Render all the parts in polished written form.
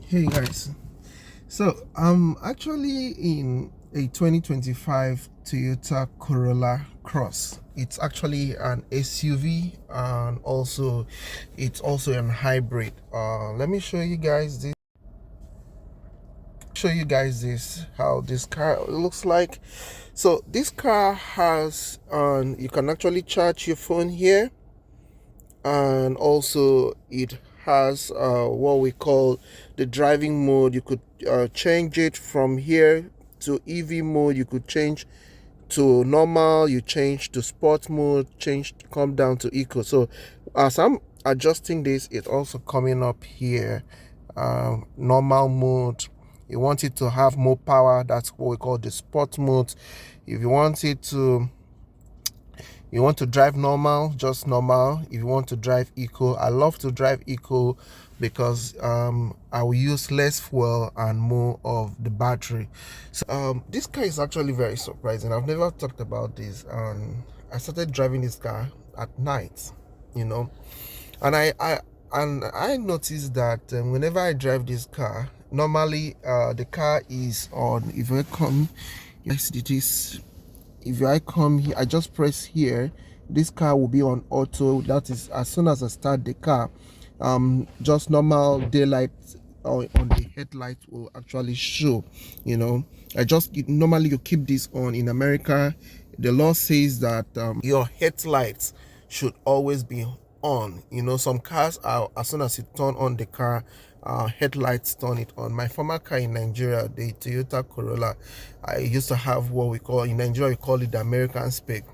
Hey guys, so I'm actually in a 2025 Toyota Corolla Cross. It's actually an SUV and also it's also an hybrid. Let me show you guys this. How this car looks like. So this car has you can actually charge your phone here, and also it has what we call the driving mode. You could change it from here to EV mode. You could change to normal, you change to sport mode, change to come down to eco. So as I'm adjusting this, it's also coming up here, normal mode. You want it to have more power, that's what we call the sport mode. If you want it to drive normal, just normal. If you want to drive eco, I love to drive eco because I will use less fuel and more of the battery. So this car is actually very surprising. I've never talked about this, and I started driving this car at night, you know, and I noticed that whenever I drive this car, normally the car is on. If I come, yes, it is. If I come here, I just press here, this car will be on auto. That is, as soon as I start the car, just normal daylight on the headlight will actually show. You know, normally you keep this on. In America, the law says that your headlights should always be on. You know, some cars are, as soon as you turn on the car, headlights turn it on. My former car in Nigeria, the Toyota Corolla, I used to have what we call, in Nigeria we call it the American spec,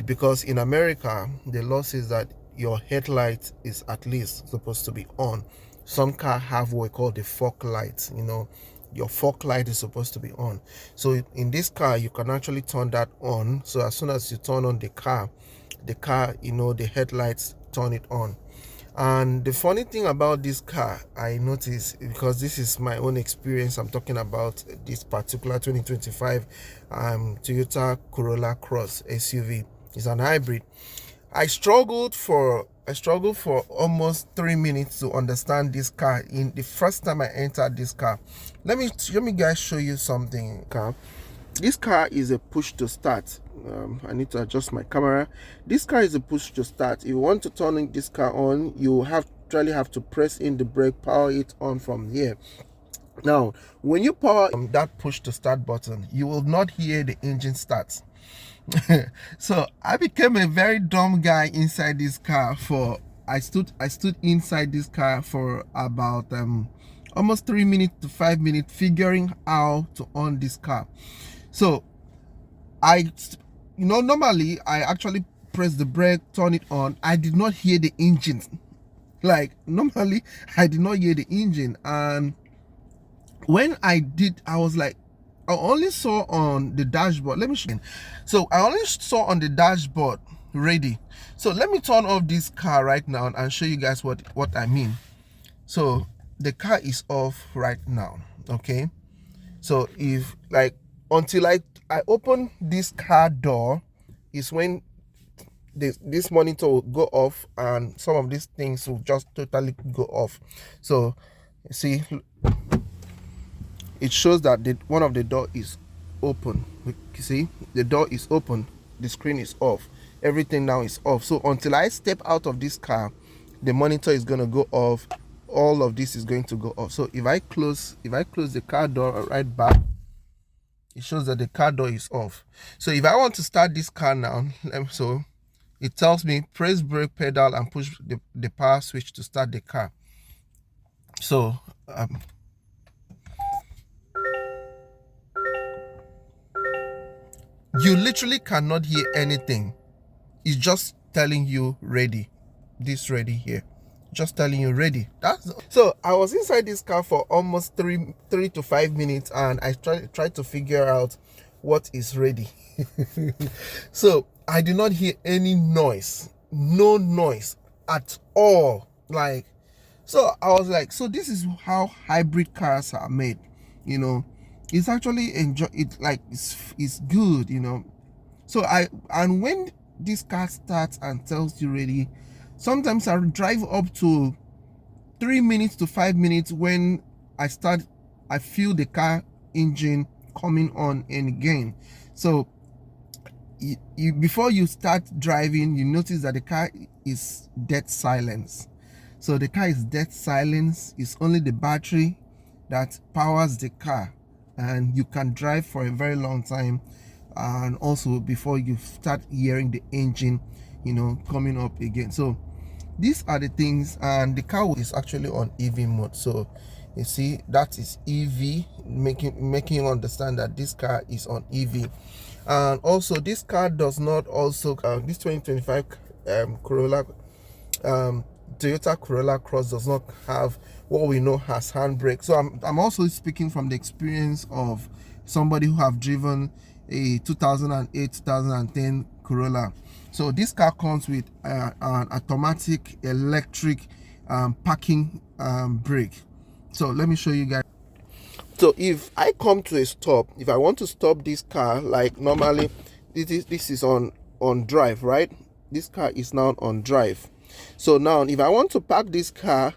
because in America the law says that your headlight is at least supposed to be on. Some cars have what we call the fog light. You know, your fog light is supposed to be on. So in this car you can actually turn that on. So as soon as you turn on the car, you know, the headlights turn it on. And the funny thing about this car, I noticed, because this is my own experience, I'm talking about this particular 2025 Toyota Corolla Cross SUV. It's an hybrid. I struggled for almost 3 minutes to understand this car. In the first time I entered this car, let me guys show you something. This car is a push to start. I need to adjust my camera. This car is a push to start. If you want to turn this car on, you have to press in the brake, power it on from here. Now when you power that push to start button, you will not hear the engine start. So I became a very dumb guy inside this car. I stood inside this car for about almost 3 minutes to 5 minutes figuring how to on this car. So normally I actually press the brake, turn it on. I did not hear the engine. Like, normally I did not hear the engine, and when I did, I was like, I only saw on the dashboard. Let me show you. So I only saw on the dashboard ready. So let me turn off this car right now and show you guys what I mean. So the car is off right now. Okay, so if, like, until I open this car door is when this monitor will go off, and some of these things will just totally go off. So see, it shows that one of the door is open. You see, the door is open, the screen is off, everything now is off. So until I step out of this car, the monitor is going to go off, all of this is going to go off. So if I close the car door right back, it shows that the car door is off. So if I want to start this car now, so it tells me press brake pedal and push the power switch to start the car. So you literally cannot hear anything. It's just telling you ready. This ready here, just telling you ready. So I was inside this car for almost 3 to 5 minutes, and I tried to figure out what is ready. So I did not hear any noise, no noise at all. Like, so I was like, so this is how hybrid cars are made. You know, it's actually it's good, you know. So and when this car starts and tells you ready, sometimes I drive up to 3 minutes to 5 minutes when I feel the car engine coming on and again. So before you start driving, you notice that the car is dead silence. So the car is dead silence. It's only the battery that powers the car, and you can drive for a very long time, and also before you start hearing the engine, coming up again. So these are the things, and the car is actually on EV mode. So you see, that is EV, making you understand that this car is on EV. And also, this car does not also this 2025 Corolla, Toyota Corolla Cross does not have what we know as handbrake. So I'm also speaking from the experience of somebody who have driven a 2008 2010 Corolla. So this car comes with an automatic electric parking brake. So let me show you guys. So if I come to a stop, if I want to stop this car, like normally this is on drive, right? This car is now on drive. So now if I want to park this car,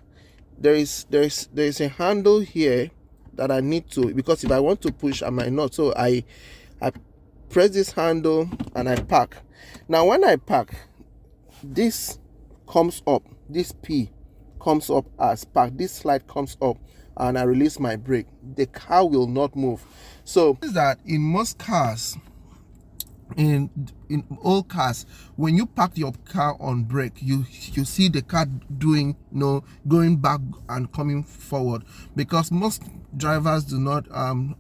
there is a handle here that I need to, because if I want to push, I might not. So I press this handle and I park. Now when I park, this comes up, this P comes up as park, this slide comes up, and I release my brake. The car will not move. So is that in most cars, in all cars, when you park your car on brake, you see the car doing going back and coming forward, because most drivers do not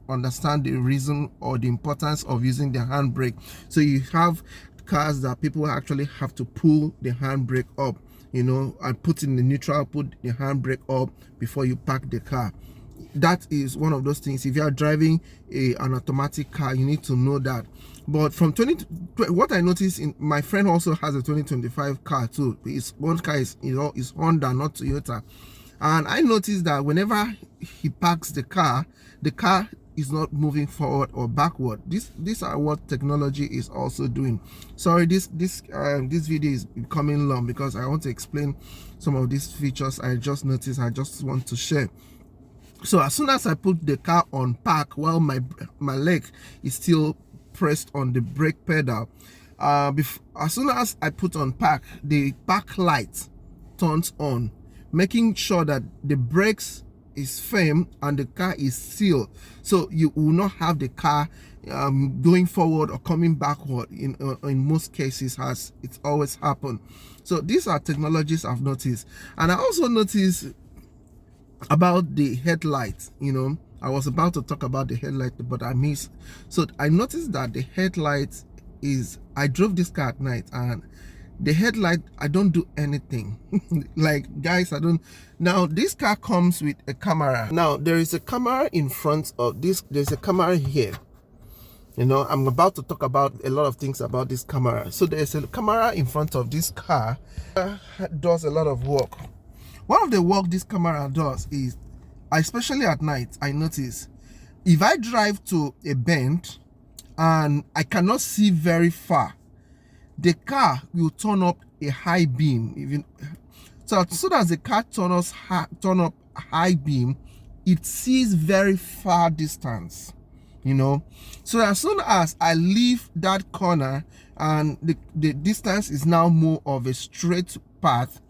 understand the reason or the importance of using the handbrake. So you have cars that people actually have to pull the handbrake up, and put in the neutral, put the handbrake up before you park the car. That is one of those things. If you are driving an automatic car, you need to know that. But from what I noticed, my friend also has a 2025 car too. His one car is Honda, not Toyota. And I noticed that whenever he parks the car is not moving forward or backward. These are what technology is also doing. Sorry, this video is becoming long because I want to explain some of these features I just noticed. I just want to share. So as soon as I put the car on park, while my leg is still pressed on the brake pedal, as soon as I put on park, the park light turns on, making sure that the brakes is firm and the car is sealed, so you will not have the car going forward or coming backward in most cases, as it's always happened. So these are technologies I've noticed. And I also noticed about the headlights. I was about to talk about the headlight, but I missed. So I noticed that the headlight I drove this car at night, and the headlight, I don't do anything. Like, guys, I don't. Now this car comes with a camera. Now there is a camera in front of this. There's a camera here. I'm about to talk about a lot of things about this camera. So there's a camera in front of this car. Does a lot of work. One of the work this camera does is, especially at night, I notice if I drive to a bend and I cannot see very far, the car will turn up a high beam. So as soon as the car turn up high beam, it sees very far distance. So as soon as I leave that corner and the distance is now more of a straight path,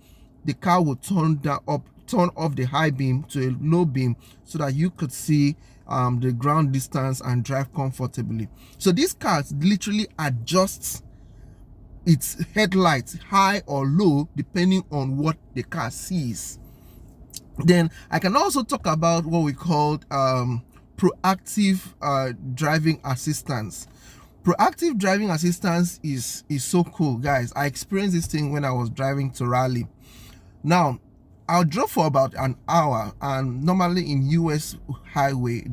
the car will turn off the high beam to a low beam, so that you could see the ground distance and drive comfortably. So this car literally adjusts its headlights high or low depending on what the car sees. Then I can also talk about what we call proactive driving assistance. Proactive driving assistance is so cool, guys. I experienced this thing when I was driving to Raleigh. Now, I drove for about an hour, and normally in US highway,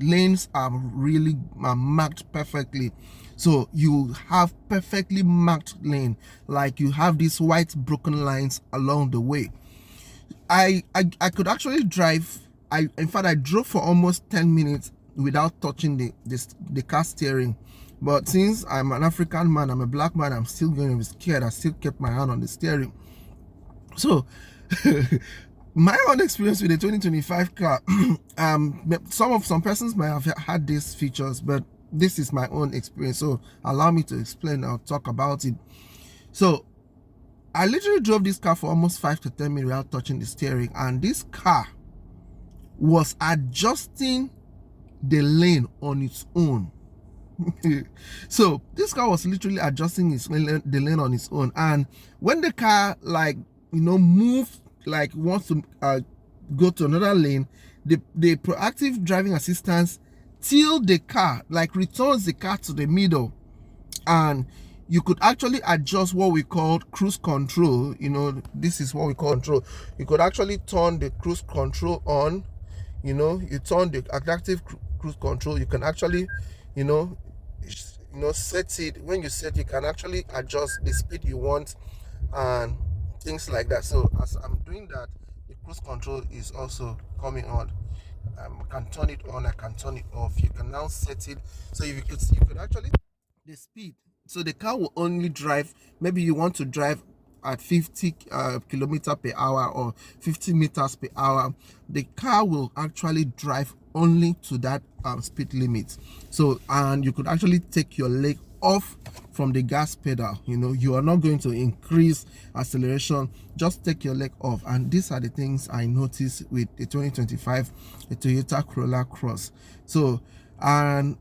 lanes are really marked perfectly. So you have perfectly marked lane, like you have these white broken lines along the way. I could actually drive. In fact, I drove for almost 10 minutes without touching the car steering. But since I'm an African man, I'm a black man, I'm still going to be scared. I still kept my hand on the steering. So my own experience with the 2025 car, some persons might have had these features, but this is my own experience, so allow me to explain. I'll talk about it. So I literally drove this car for almost 5 to 10 minutes without touching the steering, and this car was adjusting the lane on its own. So this car was literally adjusting the lane on its own, and when the car, like, move, like wants to go to another lane, the proactive driving assistance till the car, like, returns the car to the middle, and you could actually adjust what we call cruise control. This is what we call control. You could actually turn the cruise control on. You turn the adaptive cruise control. You can actually set it. When you set, you can actually adjust the speed you want and things like that. So as I'm doing that, the cruise control is also coming on. I can turn it on, I can turn it off. You can now set it so you could actually the speed. So the car will only drive, maybe you want to drive at 50 kilometers per hour or 50 meters per hour. The car will actually drive only to that speed limit. So, and you could actually take your leg off from the gas pedal. You are not going to increase acceleration, just take your leg off. And these are the things I noticed with the 2025 the Toyota Corolla Cross. So, and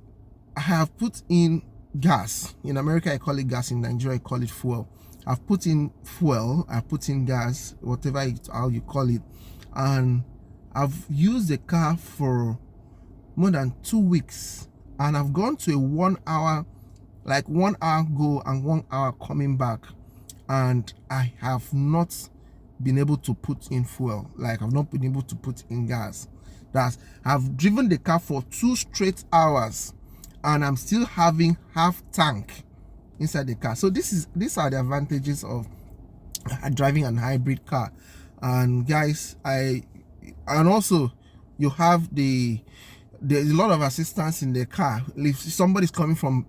I have put in gas. In America I call it gas, in Nigeria I call it fuel. I've put in fuel, I've put in gas, whatever how you call it, and I've used the car for more than 2 weeks, and I've gone to a 1 hour, like 1 hour go and 1 hour coming back, and I have not been able to put in fuel. Like, I've not been able to put in gas. I've driven the car for 2 straight hours and I'm still having half tank inside the car. So these are the advantages of driving an hybrid car. And guys, and also you have there's a lot of assistance in the car. If somebody's coming from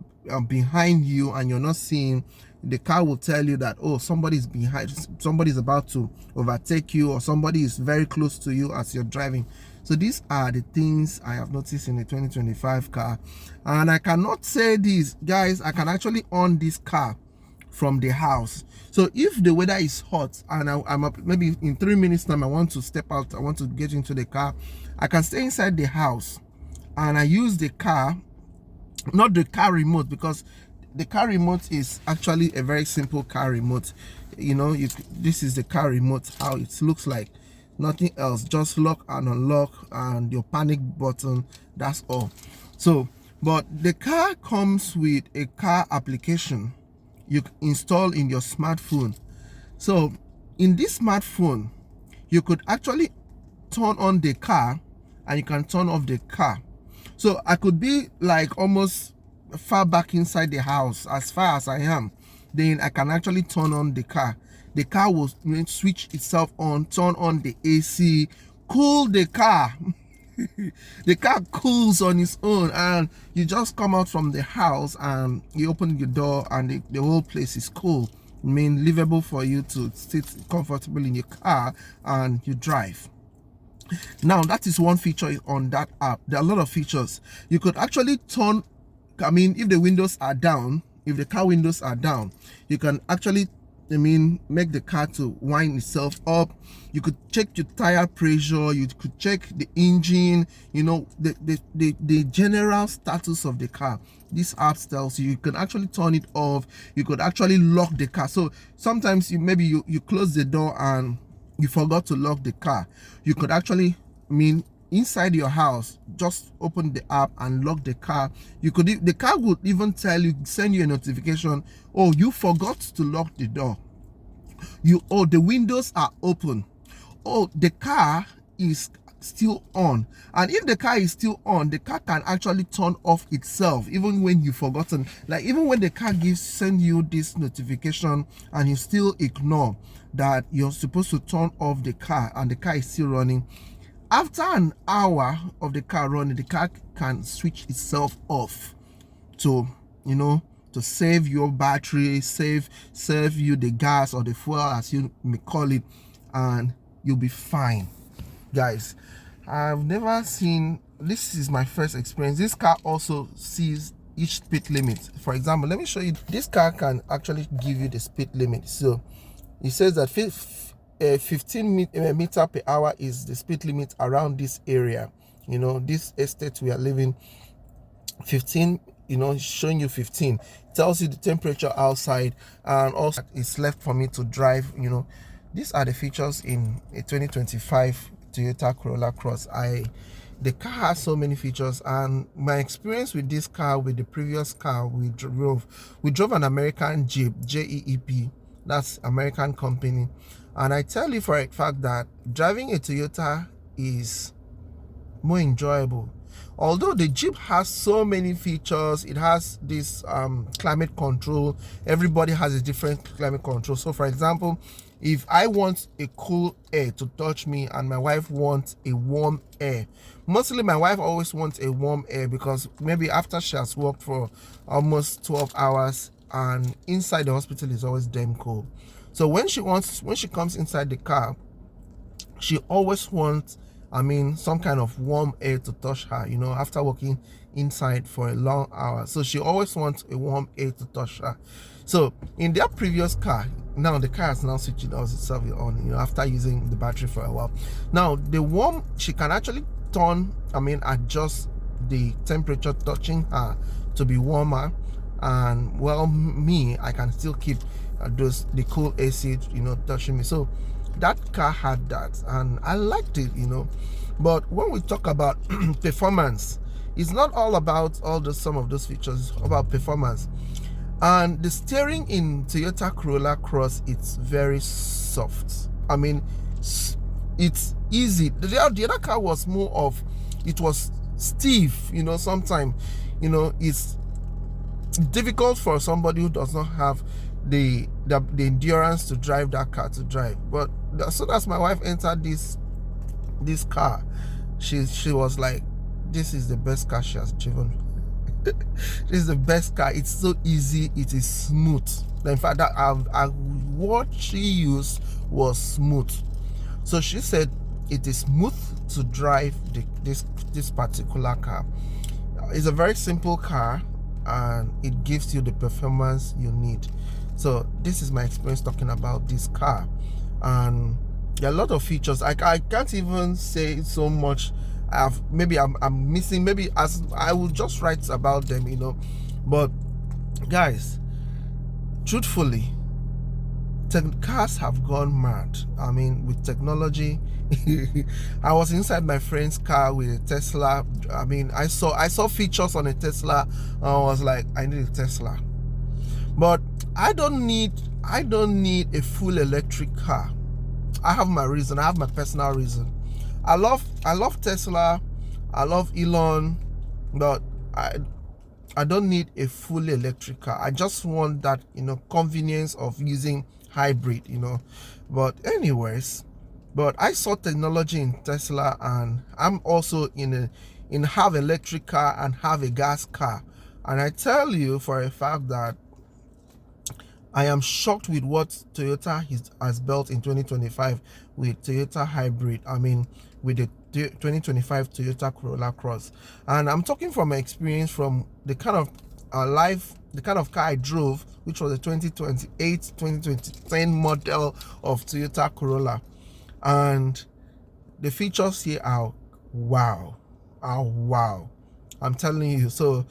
behind you and you're not seeing, the car will tell you that, oh, somebody's behind, somebody's about to overtake you, or somebody is very close to you as you're driving. So these are the things I have noticed in the 2025 car. And I cannot say this, guys, I can actually on this car from the house. So if the weather is hot and I'm up, maybe in 3 minutes time, I want to step out, I want to get into the car, I can stay inside the house and I use the car, not the car remote, because the car remote is actually a very simple car remote. This is the car remote, how it looks like. Nothing else, just lock and unlock and your panic button, that's all. So, but the car comes with a car application you install in your smartphone. So in this smartphone, you could actually turn on the car and you can turn off the car. So I could be like almost far back inside the house, as far as I am, then I can actually turn on the car. The car will switch itself on, turn on the AC, cool the car. The car cools on its own, and you just come out from the house and you open the door and the whole place is cool. Livable for you to sit comfortable in your car and you drive. Now that is one feature on that app. There are a lot of features. You could actually turn, if the windows are down, if the car windows are down, you can actually make the car to wind itself up. You could check your tire pressure, you could check the engine, the general status of the car. This app tells you. You can actually turn it off, you could actually lock the car. So sometimes you close the door and you forgot to lock the car. You could actually inside your house, just open the app and lock the car. The car would even send you a notification, oh, you forgot to lock the door. The windows are open. Oh, the car is still on. And if the car is still on, the car can actually turn off itself, even when you've forgotten. Like, even when the car send you this notification and you still ignore that you're supposed to turn off the car and the car is still running, after an hour of the car running, the car can switch itself off to save your battery, save you the gas or the fuel, as you may call it, and you'll be fine. guys, I've never seen, this is my first experience. This car also sees each speed limit. For example, let me show you. This car can actually give you the speed limit. So it says that 15 meter per hour is the speed limit around this area, you know, this estate we are living. 15, you know, showing you 15. It tells you the temperature outside, and also it's left for me to drive. You know, these are the features in a 2025 Toyota Corolla Cross. The car has so many features, and my experience with this car, with the previous car we drove an American Jeep, JEEP, that's American company, and I tell you for a fact that driving a Toyota is more enjoyable. Although the Jeep has so many features, it has this climate control. Everybody has a different climate control. So for example, if I want a cool air to touch me and my wife wants a warm air, mostly my wife always wants a warm air because maybe after she has worked for almost 12 hours and inside the hospital is always damn cold. So when she comes inside the car, she always wants, some kind of warm air to touch her, you know, after working inside for a long hour. So she always wants a warm air to touch her. So in their previous car, now the car has now switched itself on, you know, after using the battery for a while. Now she can actually adjust the temperature touching her to be warmer, and well, I can still keep the cool AC, you know, touching me. So that car had that, and I liked it, you know. But when we talk about performance, it's not all about some of those features. It's about performance. And the steering in Toyota Corolla Cross, it's very soft. It's easy. The other car was more of, it was stiff, you know. Sometimes, you know, it's difficult for somebody who does not have the endurance to drive that car to drive. But as soon as my wife entered this car, she was like, this is the best car she has driven. This is the best car. It's so easy, it is smooth. In fact, what she used was smooth. So she said it is smooth to drive this particular car. It's a very simple car, and it gives you the performance you need. So this is my experience talking about this car, and there are a lot of features. I can't even say so much. I'm missing, maybe as I will just write about them, you know. But guys, truthfully, cars have gone mad. With technology. I was inside my friend's car with a Tesla. I saw features on a Tesla, and I was like, I need a Tesla. But I don't need a full electric car. I have my reason. I have my personal reason. I love Tesla. I love Elon, but I don't need a fully electric car. I just want that, you know, convenience of using hybrid, you know. But anyways, I saw technology in Tesla, and I'm also in have electric car and have a gas car, and I tell you for a fact that I am shocked with what Toyota has built in 2025 with Toyota Hybrid. With the 2025 Toyota Corolla Cross. And I'm talking from my experience, from the kind of car I drove, which was a 2010 model of Toyota Corolla. And the features here are wow. I'm telling you. So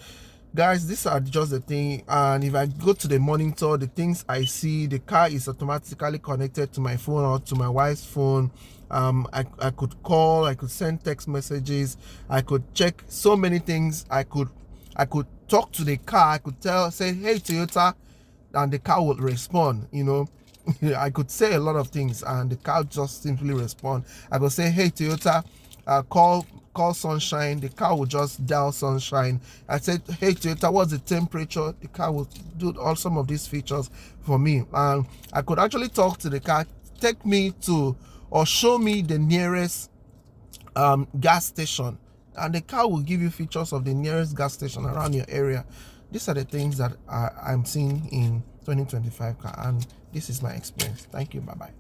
guys, these are just the thing. And if I go to the monitor, the things I see, the car is automatically connected to my phone or to my wife's phone. I could call, I could send text messages, I could check so many things. I could talk to the car. I could say, hey Toyota, and the car would respond, you know. I could say a lot of things and the car just simply respond. I could say, hey Toyota, call Sunshine. The car will just dial Sunshine. I said, hey Toyota, what's the temperature? The car will do some of these features for me. And I could actually talk to the car, take me to or show me the nearest gas station, and the car will give you features of the nearest gas station around your area. These are the things that I'm seeing in 2025 car, and this is my experience. Thank you. Bye bye.